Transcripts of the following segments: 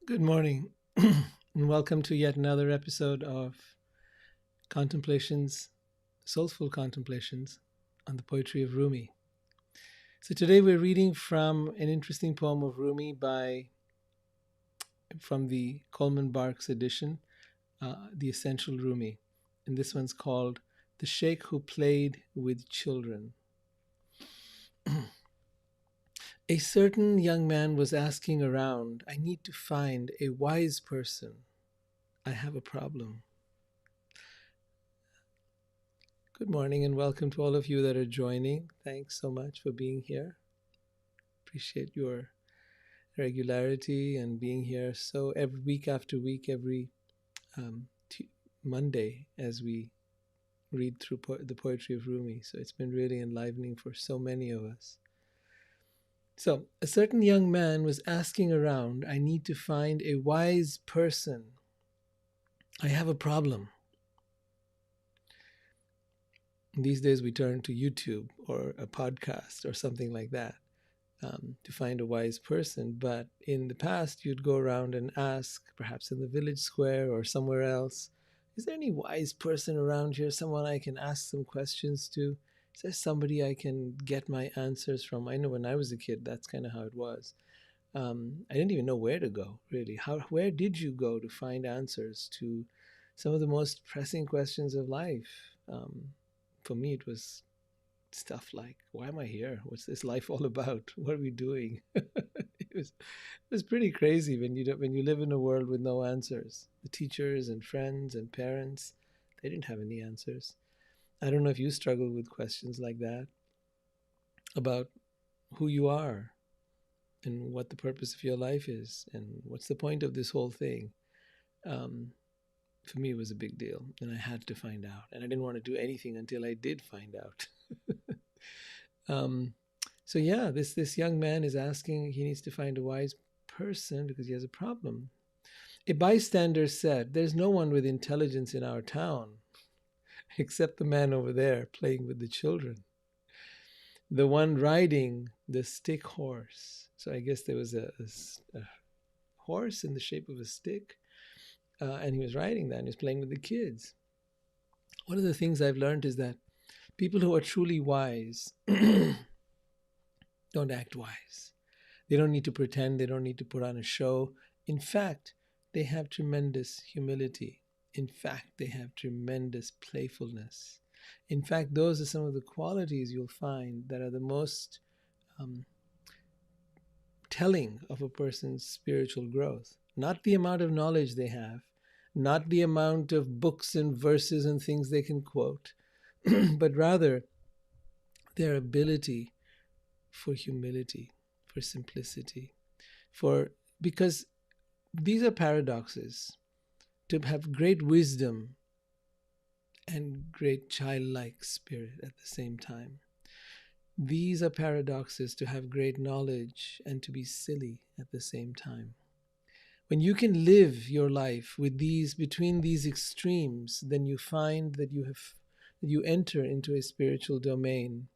Good morning, and welcome to yet another episode of Contemplations, Soulful Contemplations on the poetry of Rumi. So today we're reading from an interesting poem of Rumi from the Coleman Barks edition, The Essential Rumi. And this one's called The Sheikh Who Played with Children. A certain young man was asking around, I need to find a wise person. I have a problem. Good morning and welcome to all of you that are joining. Thanks so much for being here. Appreciate your regularity and being here. So every week after week, every Monday, as we read through the poetry of Rumi. So it's been really enlivening for so many of us. So a certain young man was asking around, I need to find a wise person. I have a problem. These days we turn to YouTube or a podcast or something like that to find a wise person. But in the past, you'd go around and ask, perhaps in the village square or somewhere else, is there any wise person around here? Someone I can ask some questions to? Is there somebody I can get my answers from? I know when I was a kid, that's kind of how it was. I didn't even know where to go, really. Where did you go to find answers to some of the most pressing questions of life? For me, it was stuff like, why am I here? What's this life all about? What are we doing? It was pretty crazy when you live in a world with no answers. The teachers and friends and parents, they didn't have any answers. I don't know if you struggle with questions like that about who you are and what the purpose of your life is and what's the point of this whole thing. For me, it was a big deal, and I had to find out. And I didn't want to do anything until I did find out. So yeah, this young man is asking. He needs to find a wise person because he has a problem. A bystander said, "There's no one with intelligence in our town, except the man over there playing with the children. The one riding the stick horse." So I guess there was a horse in the shape of a stick. And he was riding that and he was playing with the kids. One of the things I've learned is that people who are truly wise don't act wise. They don't need to pretend. They don't need to put on a show. In fact, they have tremendous humility. In fact, they have tremendous playfulness. In fact, those are some of the qualities you'll find that are the most telling of a person's spiritual growth. Not the amount of knowledge they have, not the amount of books and verses and things they can quote, but rather their ability for humility, for simplicity, because these are paradoxes. To have great wisdom and great childlike spirit at the same time. These are paradoxes. To have great knowledge and to be silly at the same time. When you can live your life with between these extremes, then you find that you enter into a spiritual domain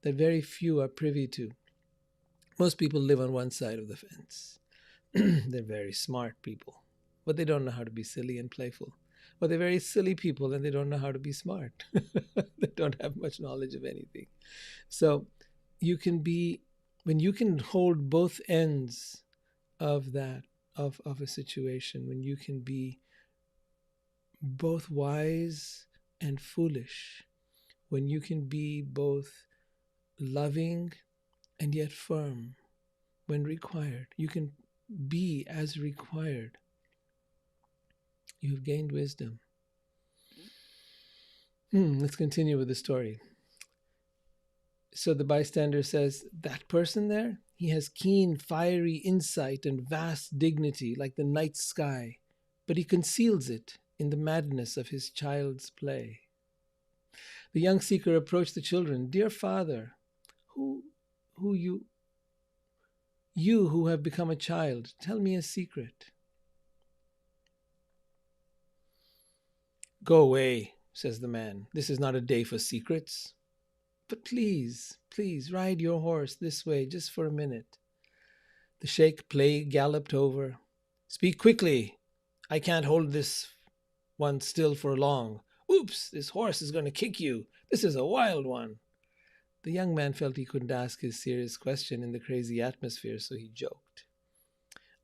that very few are privy to. Most people live on one side of the fence. They're very smart people, but they don't know how to be silly and playful. Or they're very silly people and they don't know how to be smart. They don't have much knowledge of anything. So when you can hold both ends of that, of a situation, when you can be both wise and foolish, when you can be both loving and yet firm when required, you can be as required, you've gained wisdom. Let's continue with the story. So the bystander says, that person there, he has keen, fiery insight and vast dignity like the night sky, but he conceals it in the madness of his child's play. The young seeker approached the children. Dear father, who you who have become a child, tell me a secret. Go away, says the man. This is not a day for secrets. But please, ride your horse this way just for a minute. The sheikh galloped over, Speak quickly. I can't hold this one still for long. Oops, this horse is going to kick you. This is a wild one. The young man felt he couldn't ask his serious question in the crazy atmosphere, so he joked.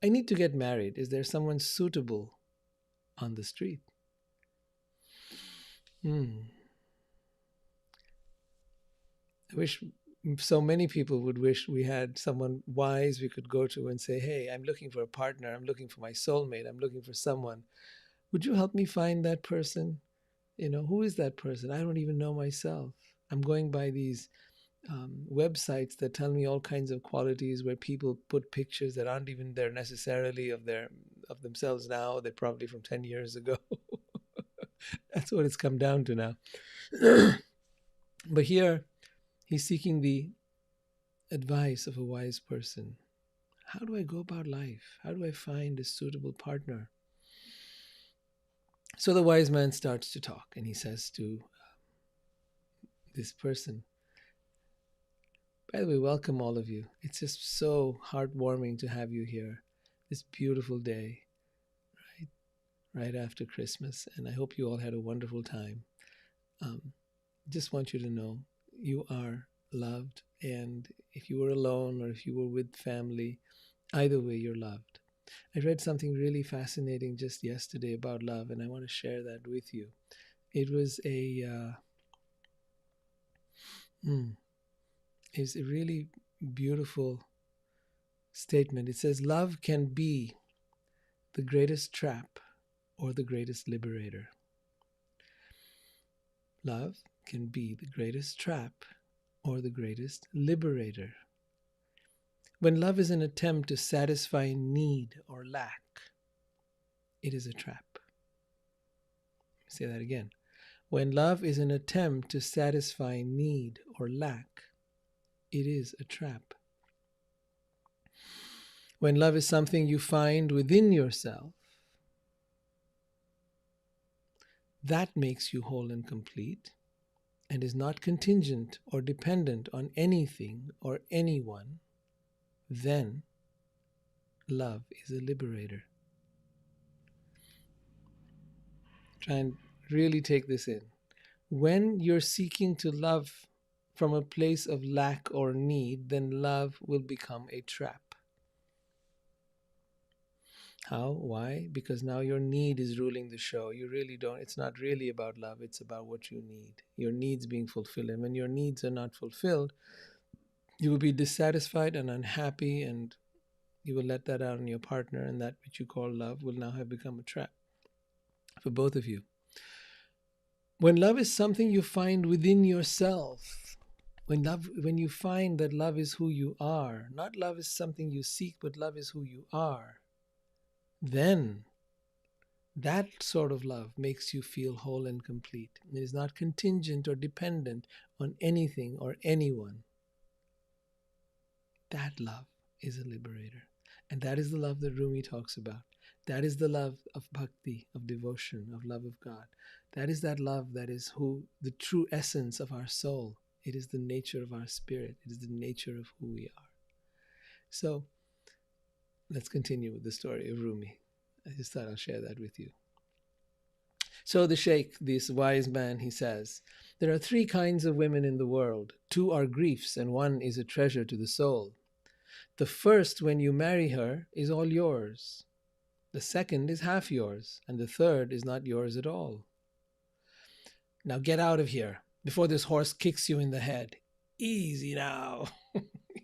I need to get married. Is there someone suitable on the street? I wish so many people would wish we had someone wise we could go to and say, hey, I'm looking for a partner. I'm looking for my soulmate. I'm looking for someone. Would you help me find that person? Who is that person? I don't even know myself. I'm going by these websites that tell me all kinds of qualities where people put pictures that aren't even there necessarily of themselves now. They're probably from 10 years ago. That's what it's come down to now. But here he's seeking the advice of a wise person. How do I go about life? How do I find a suitable partner? So the wise man starts to talk, and he says to this person, by the way, welcome all of you. It's just so heartwarming to have you here this beautiful day, right after Christmas. And I hope you all had a wonderful time. Just want you to know you are loved. And if you were alone or if you were with family, either way, you're loved. I read something really fascinating just yesterday about love, and I want to share that with you. It was is a really beautiful statement. It says, love can be the greatest trap or the greatest liberator. Love can be the greatest trap or the greatest liberator. When love is an attempt to satisfy need or lack, it is a trap. Let me say that again. When love is an attempt to satisfy need or lack, it is a trap. When love is something you find within yourself, that makes you whole and complete and is not contingent or dependent on anything or anyone, then love is a liberator. Try and really take this in. When you're seeking to love from a place of lack or need, then love will become a trap. How? Why? Because now your need is ruling the show. You really don't, it's not really about love, it's about what you need. Your needs being fulfilled. And when your needs are not fulfilled, you will be dissatisfied and unhappy, and you will let that out on your partner, and that which you call love will now have become a trap for both of you. When love is something you find within yourself, when you find that love is who you are, not love is something you seek, but love is who you are, then that sort of love makes you feel whole and complete. It is not contingent or dependent on anything or anyone. That love is a liberator. And that is the love that Rumi talks about. That is the love of bhakti, of devotion, of love of God. That is that love that is the true essence of our soul. It is the nature of our spirit. It is the nature of who we are. So let's continue with the story of Rumi. I just thought I'll share that with you. So the Sheikh, this wise man, he says, there are 3 kinds of women in the world. 2 are griefs and 1 is a treasure to the soul. The first, when you marry her, is all yours. The second is half yours, and the third is not yours at all. Now get out of here before this horse kicks you in the head. Easy now.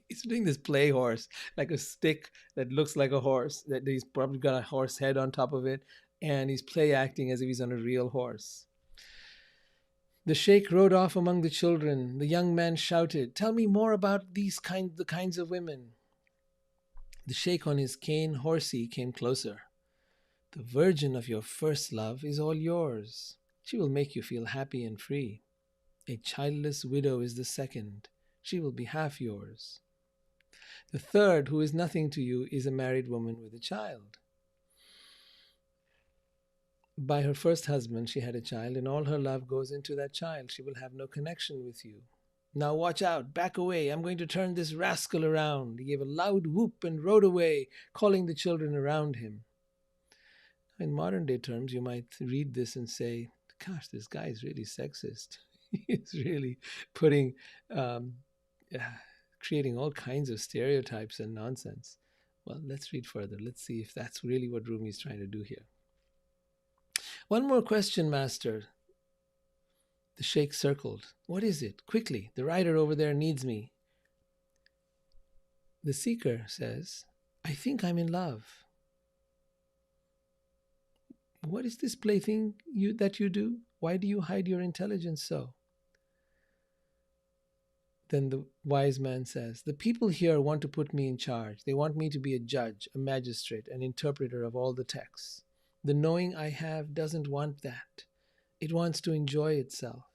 He's doing this play horse, like a stick that looks like a horse, that he's probably got a horse head on top of it, and he's play acting as if he's on a real horse. The Sheikh rode off among the children. The young man shouted, tell me more about the kinds of women. The Sheikh on his cane horsey came closer. The virgin of your first love is all yours. She will make you feel happy and free. A childless widow is the second. She will be half yours. The third, who is nothing to you, is a married woman with a child. By her first husband, she had a child, and all her love goes into that child. She will have no connection with you. Now watch out, back away. I'm going to turn this rascal around. He gave a loud whoop and rode away, calling the children around him. in modern day terms, you might read this and say, gosh, this guy is really sexist. He's really putting, um, uh, creating all kinds of stereotypes and nonsense. Well, let's read further. Let's see if that's really what Rumi is trying to do here. One more question, Master. The Sheikh circled. What is it? Quickly, the writer over there needs me. The seeker says, I think I'm in love. What is this plaything that you do? Why do you hide your intelligence so? Then the wise man says, the people here want to put me in charge. They want me to be a judge, a magistrate, an interpreter of all the texts. The knowing I have doesn't want that. It wants to enjoy itself.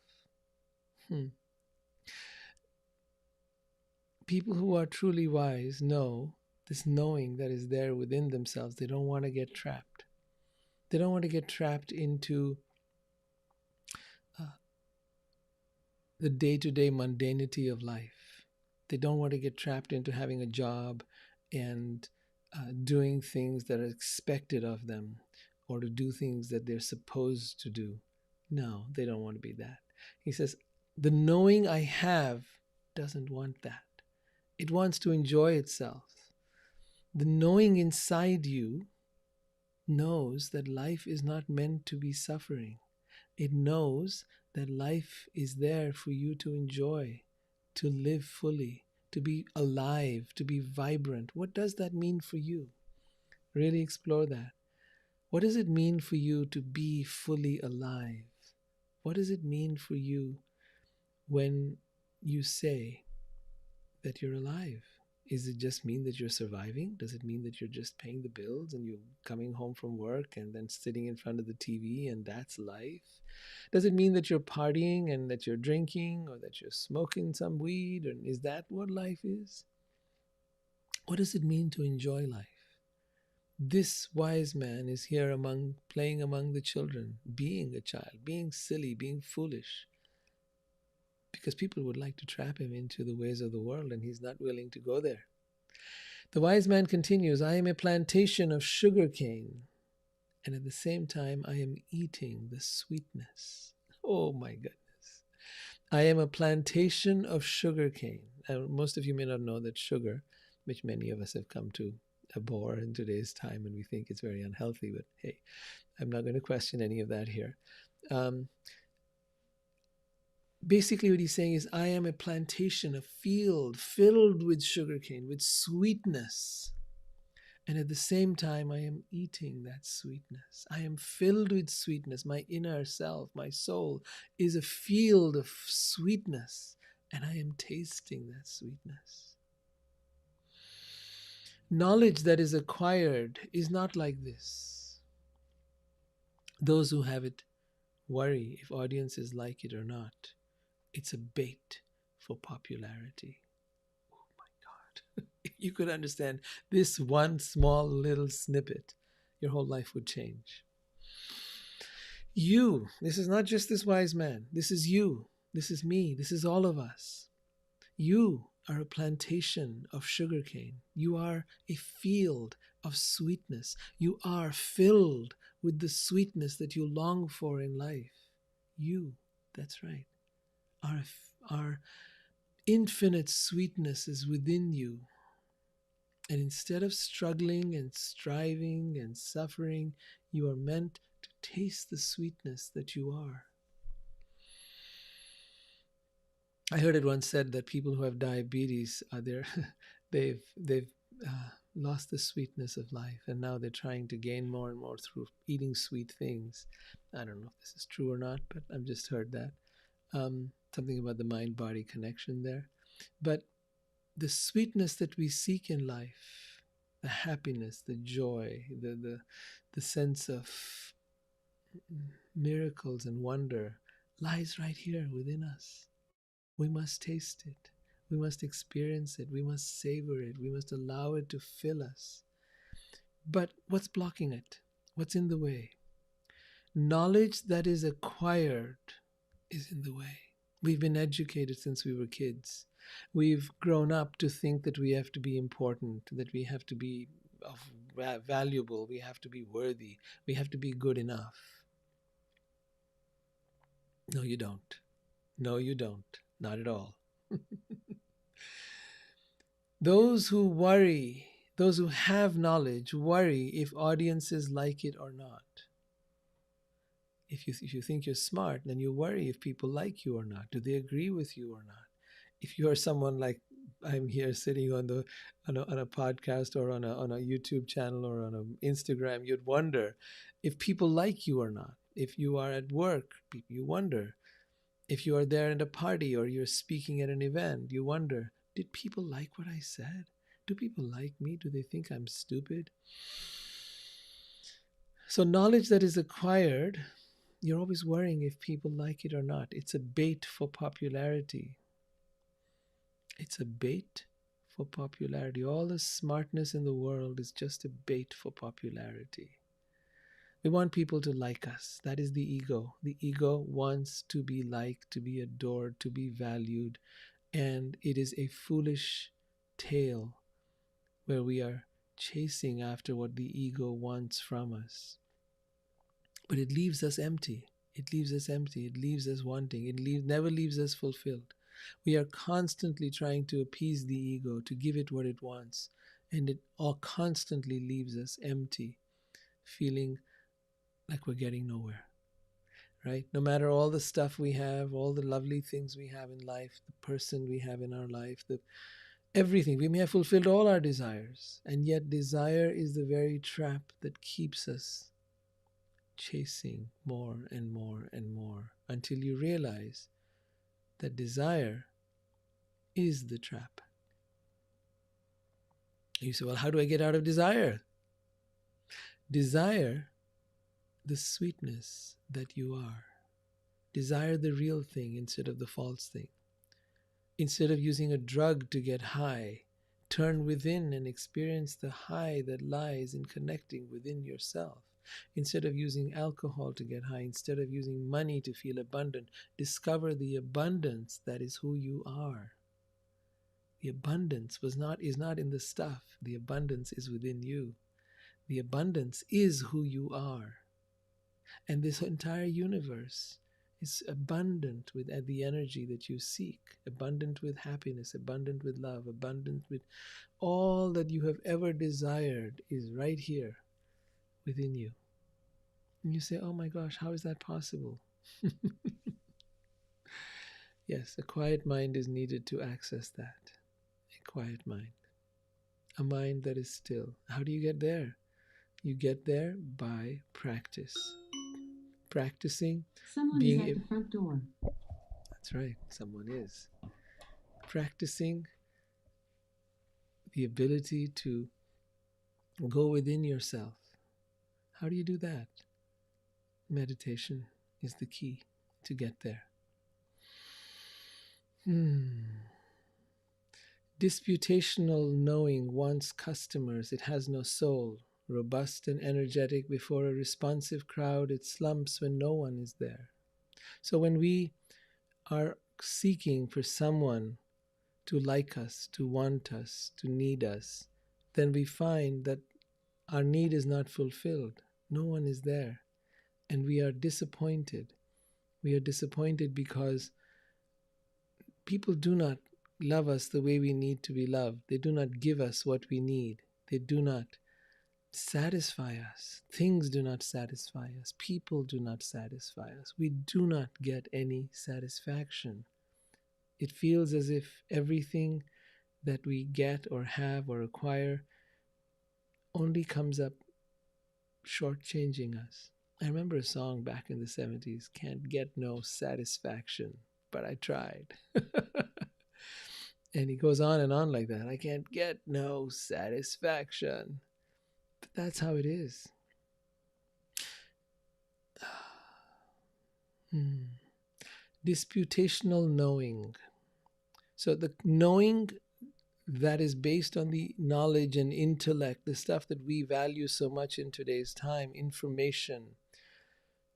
People who are truly wise know this knowing that is there within themselves. They don't want to get trapped. They don't want to get trapped into the day-to-day mundanity of life. They don't want to get trapped into having a job and doing things that are expected of them, or to do things that they're supposed to do. No, they don't want to be that. He says, the knowing I have doesn't want that. It wants to enjoy itself. The knowing inside you knows that life is not meant to be suffering. It knows that life is there for you to enjoy, to live fully, to be alive, to be vibrant. What does that mean for you? Really explore that. What does it mean for you to be fully alive? What does it mean for you when you say that you're alive? Does it just mean that you're surviving? Does it mean that you're just paying the bills and you're coming home from work and then sitting in front of the TV and that's life? Does it mean that you're partying and that you're drinking or that you're smoking some weed? And is that what life is? What does it mean to enjoy life? This wise man is here playing among the children, being a child, being silly, being foolish, because people would like to trap him into the ways of the world, and he's not willing to go there. The wise man continues, I am a plantation of sugar cane, and at the same time I am eating the sweetness. Oh my goodness. I am a plantation of sugar cane. Most of you may not know that sugar, which many of us have come to abhor in today's time, and we think it's very unhealthy, but hey, I'm not going to question any of that here. Basically what he's saying is, I am a plantation, a field filled with sugarcane, with sweetness. And at the same time, I am eating that sweetness. I am filled with sweetness. My inner self, my soul, is a field of sweetness, and I am tasting that sweetness. Knowledge that is acquired is not like this. Those who have it worry if audiences like it or not. It's a bait for popularity. Oh my God. If you could understand this one small little snippet, your whole life would change. You, this is not just this wise man. This is you. This is me. This is all of us. You are a plantation of sugarcane. You are a field of sweetness. You are filled with the sweetness that you long for in life. You, that's right. Our infinite sweetness is within you. And instead of struggling and striving and suffering, you are meant to taste the sweetness that you are. I heard it once said that people who have diabetes are there, they've lost the sweetness of life, and now they're trying to gain more and more through eating sweet things. I don't know if this is true or not, but I've just heard that. Something about the mind-body connection there. But the sweetness that we seek in life, the happiness, the joy, the sense of miracles and wonder lies right here within us. We must taste it. We must experience it. We must savor it. We must allow it to fill us. But what's blocking it? What's in the way? Knowledge that is acquired is in the way. We've been educated since we were kids. We've grown up to think that we have to be important, that we have to be of valuable, we have to be worthy, we have to be good enough. No, you don't. No, you don't. Not at all. Those who worry, those who have knowledge, worry if audiences like it or not. If you think you're smart, then you worry if people like you or not. Do they agree with you or not? If you are someone like I'm here sitting on a podcast or on a YouTube channel or on an Instagram, you'd wonder if people like you or not. If you are at work, you wonder. If you are there at a party or you're speaking at an event, you wonder, did people like what I said? Do people like me? Do they think I'm stupid? So knowledge that is acquired, you're always worrying if people like it or not. It's a bait for popularity. It's a bait for popularity. All the smartness in the world is just a bait for popularity. We want people to like us. That is the ego. The ego wants to be liked, to be adored, to be valued. And it is a foolish tale where we are chasing after what the ego wants from us. But it leaves us empty. It leaves us empty. It leaves us wanting. It never leaves us fulfilled. We are constantly trying to appease the ego, to give it what it wants. And it all constantly leaves us empty, feeling like we're getting nowhere, right? No matter all the stuff we have, all the lovely things we have in life, the person we have in our life, everything, we may have fulfilled all our desires. And yet desire is the very trap that keeps us chasing more and more and more until you realize that desire is the trap. You say, well, how do I get out of desire? Desire the sweetness that you are. Desire the real thing instead of the false thing. Instead of using a drug to get high, turn within and experience the high that lies in connecting within yourself. Instead of using alcohol to get high, instead of using money to feel abundant, discover the abundance that is who you are. The abundance is not in the stuff. The abundance is within you. The abundance is who you are. And this entire universe is abundant with the energy that you seek, abundant with happiness, abundant with love, abundant with all that you have ever desired is right here within you. And you say, oh my gosh, how is that possible? Yes, a quiet mind is needed to access that. A quiet mind. A mind that is still. How do you get there? You get there by practice. Practicing. Someone is at the front door. That's right, someone is. Practicing the ability to go within yourself. How do you do that? Meditation is the key to get there. Disputational knowing wants customers. It has no soul. Robust and energetic before a responsive crowd, it slumps when no one is there. So when we are seeking for someone to like us, to want us, to need us, then we find that our need is not fulfilled. No one is there. And we are disappointed. We are disappointed because people do not love us the way we need to be loved. They do not give us what we need. They do not satisfy us. Things do not satisfy us. People do not satisfy us. We do not get any satisfaction. It feels as if everything that we get or have or acquire only comes up shortchanging us. I remember a song back in the 70s, Can't Get No Satisfaction, but I tried. And he goes on and on like that. I can't get no satisfaction. But that's how it is. Disputational knowing. So the knowing that is based on the knowledge and intellect, the stuff that we value so much in today's time, information,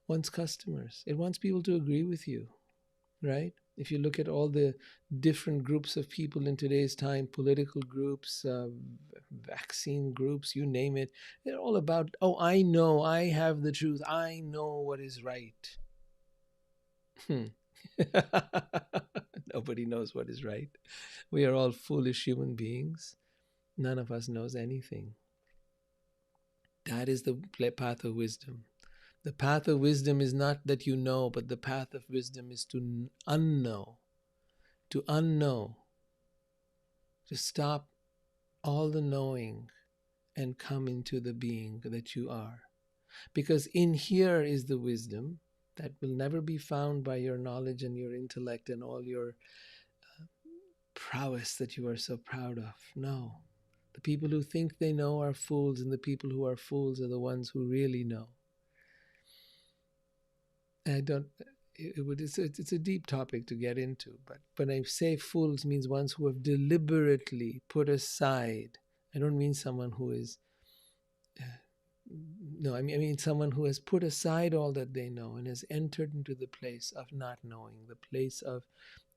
wants customers. It wants people to agree with you, right? If you look at all the different groups of people in today's time, political groups, vaccine groups, you name it, they're all about, oh, I know, I have the truth, I know what is right. Nobody knows what is right. We are all foolish human beings. None of us knows anything. That is the path of wisdom. The path of wisdom is not that you know, but the path of wisdom is to unknow, to unknow, to stop all the knowing and come into the being that you are. Because in here is the wisdom that will never be found by your knowledge and your intellect and all your prowess that you are so proud of. No. The people who think they know are fools, and the people who are fools are the ones who really know. I don't. It's a deep topic to get into, but when I say fools, means ones who have deliberately put aside. I don't mean someone who is. No, I mean someone who has put aside all that they know and has entered into the place of not knowing, the place of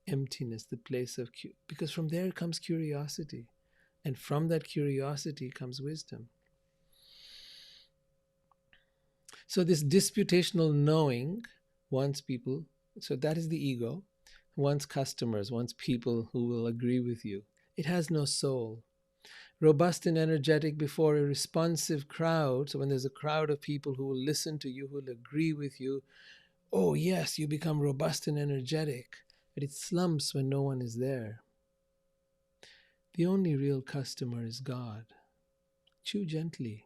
emptiness, the place of because from there comes curiosity, and from that curiosity comes wisdom. So this disputational knowing wants people, so that is the ego, wants customers, wants people who will agree with you. It has no soul. Robust and energetic before a responsive crowd, so when there's a crowd of people who will listen to you, who will agree with you, oh yes, you become robust and energetic, but it slumps when no one is there. The only real customer is God. Chew gently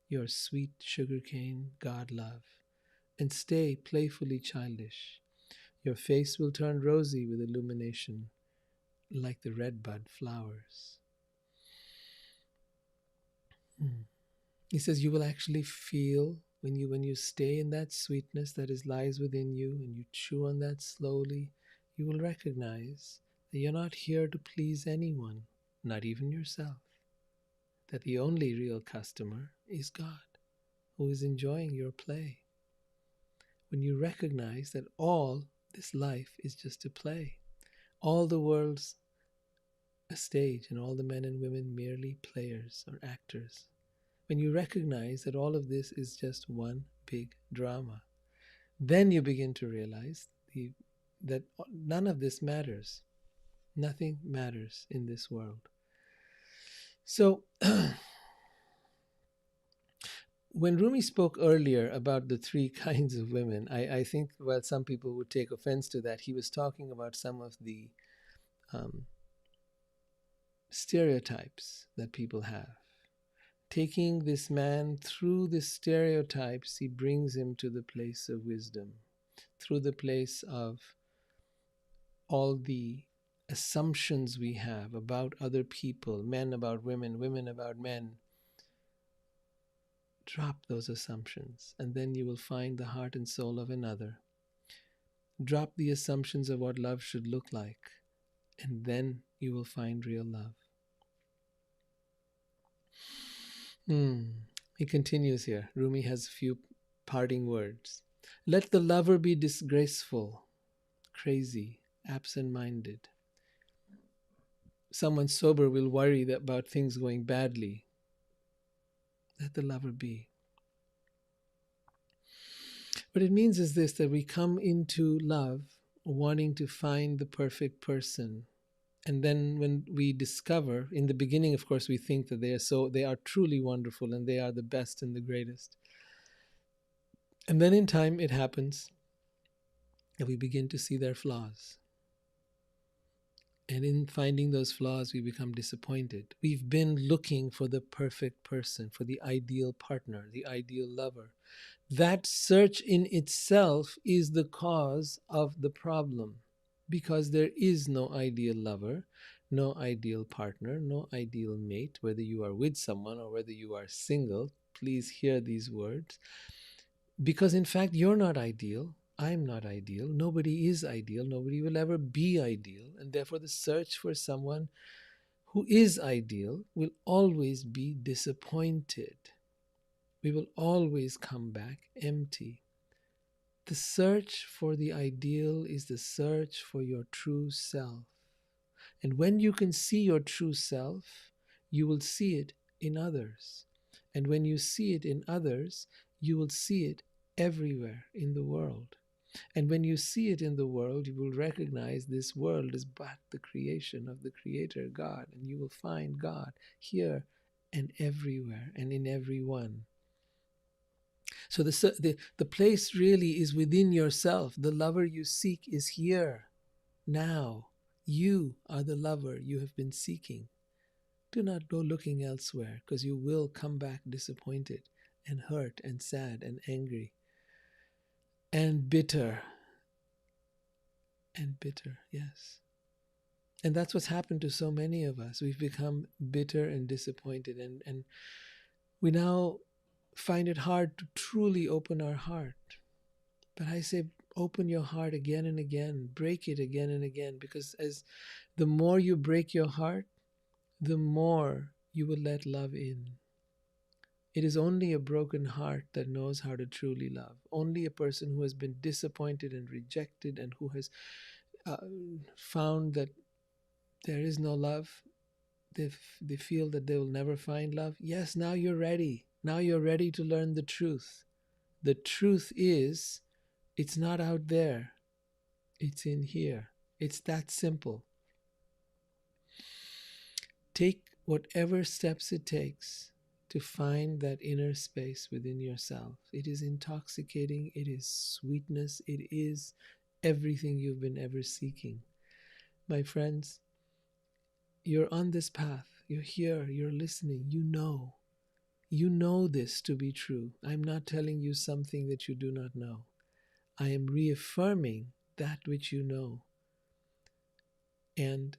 your sweet sugarcane God love, and stay playfully childish. Your face will turn rosy with illumination, like the redbud flowers. He says you will actually feel when you stay in that sweetness that lies within you, and you chew on that slowly, you will recognize that you're not here to please anyone, not even yourself. That the only real customer is God, who is enjoying your play. When you recognize that all this life is just a play, all the world's a stage, and all the men and women merely players or actors. When you recognize that all of this is just one big drama, then you begin to realize that none of this matters. Nothing matters in this world. So, when Rumi spoke earlier about the three kinds of women, I think, well, some people would take offense to that. He was talking about some of the stereotypes that people have. Taking this man through the stereotypes, he brings him to the place of wisdom, through the place of all the assumptions we have about other people, men about women, women about men. Drop those assumptions, and then you will find the heart and soul of another. Drop the assumptions of what love should look like, and then you will find real love. He continues here. Rumi has a few parting words. Let the lover be disgraceful, crazy, absent-minded. Someone sober will worry about things going badly. Let the lover be. What it means is this, that we come into love wanting to find the perfect person. And then when we discover, in the beginning, of course, we think that they are truly wonderful and they are the best and the greatest. And then in time it happens that we begin to see their flaws. And in finding those flaws, we become disappointed. We've been looking for the perfect person, for the ideal partner, the ideal lover. That search in itself is the cause of the problem, because there is no ideal lover, no ideal partner, no ideal mate, whether you are with someone or whether you are single. Please hear these words. Because in fact, you're not ideal. I'm not ideal. Nobody is ideal. Nobody will ever be ideal. And therefore, the search for someone who is ideal will always be disappointed. We will always come back empty. The search for the ideal is the search for your true self. And when you can see your true self, you will see it in others. And when you see it in others, you will see it everywhere in the world. And when you see it in the world, you will recognize this world is but the creation of the Creator God. And you will find God here and everywhere and in everyone. So the place really is within yourself. The lover you seek is here, now. You are the lover you have been seeking. Do not go looking elsewhere, because you will come back disappointed and hurt and sad and angry and bitter. And bitter, yes. And that's what's happened to so many of us. We've become bitter and disappointed, and we now find it hard to truly open our heart. But I say, open your heart again and again, break it again and again, because as the more you break your heart, the more you will let love in. It is only a broken heart that knows how to truly love. Only a person who has been disappointed and rejected and who has found that there is no love, they feel that they will never find love. Yes, now you're ready. Now you're ready to learn the truth. The truth is, it's not out there. It's in here. It's that simple. Take whatever steps it takes to find that inner space within yourself. It is intoxicating. It is sweetness. It is everything you've been ever seeking. My friends, you're on this path. You're here. You're listening. You know. You know this to be true. I'm not telling you something that you do not know. I am reaffirming that which you know. And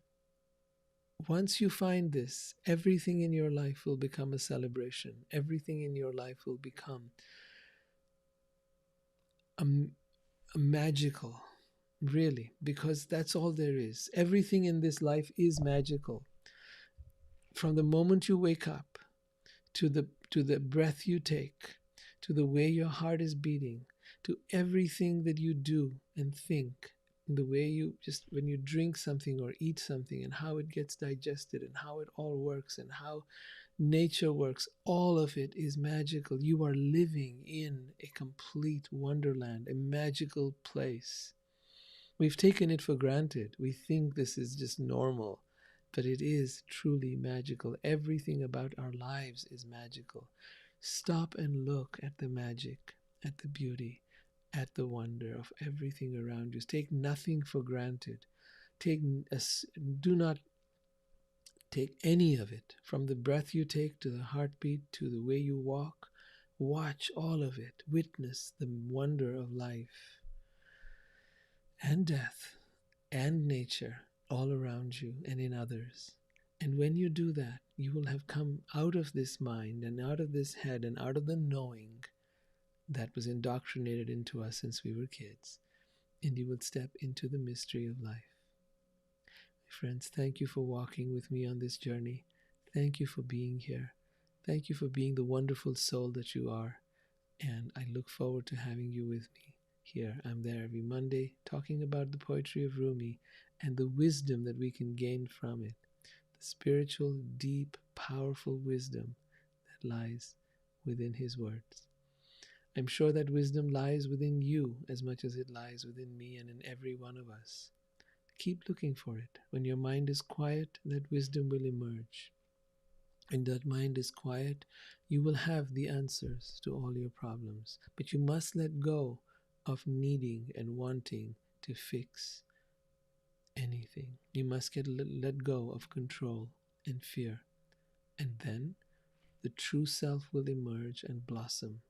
once you find this, everything in your life will become a celebration. Everything in your life will become a magical, really, because that's all there is. Everything in this life is magical. From the moment you wake up to the breath you take, to the way your heart is beating, to everything that you do and think, the way you just, when you drink something or eat something, and how it gets digested and how it all works and how nature works, all of it is magical. You are living in a complete wonderland, a magical place. We've taken it for granted. We think this is just normal, but it is truly magical. Everything about our lives is magical. Stop and look at the magic, at the beauty, at the wonder of everything around you. Take nothing for granted. Do not take any of it, from the breath you take to the heartbeat to the way you walk. Watch all of it. Witness the wonder of life and death and nature all around you and in others. And when you do that, you will have come out of this mind and out of this head and out of the knowing that was indoctrinated into us since we were kids. And you will step into the mystery of life. My friends, thank you for walking with me on this journey. Thank you for being here. Thank you for being the wonderful soul that you are. And I look forward to having you with me here. I'm there every Monday talking about the poetry of Rumi and the wisdom that we can gain from it. The spiritual, deep, powerful wisdom that lies within his words. I'm sure that wisdom lies within you as much as it lies within me and in every one of us. Keep looking for it. When your mind is quiet, that wisdom will emerge. When that mind is quiet, you will have the answers to all your problems. But you must let go of needing and wanting to fix anything. You must let go of control and fear. And then the true self will emerge and blossom.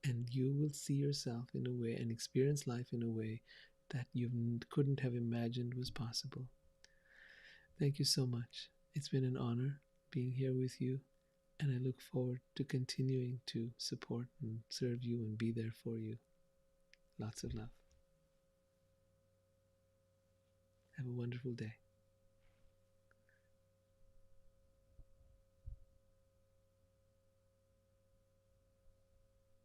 And you will see yourself in a way and experience life in a way that you couldn't have imagined was possible. Thank you so much. It's been an honor being here with you, and I look forward to continuing to support and serve you and be there for you. Lots of love. Have a wonderful day.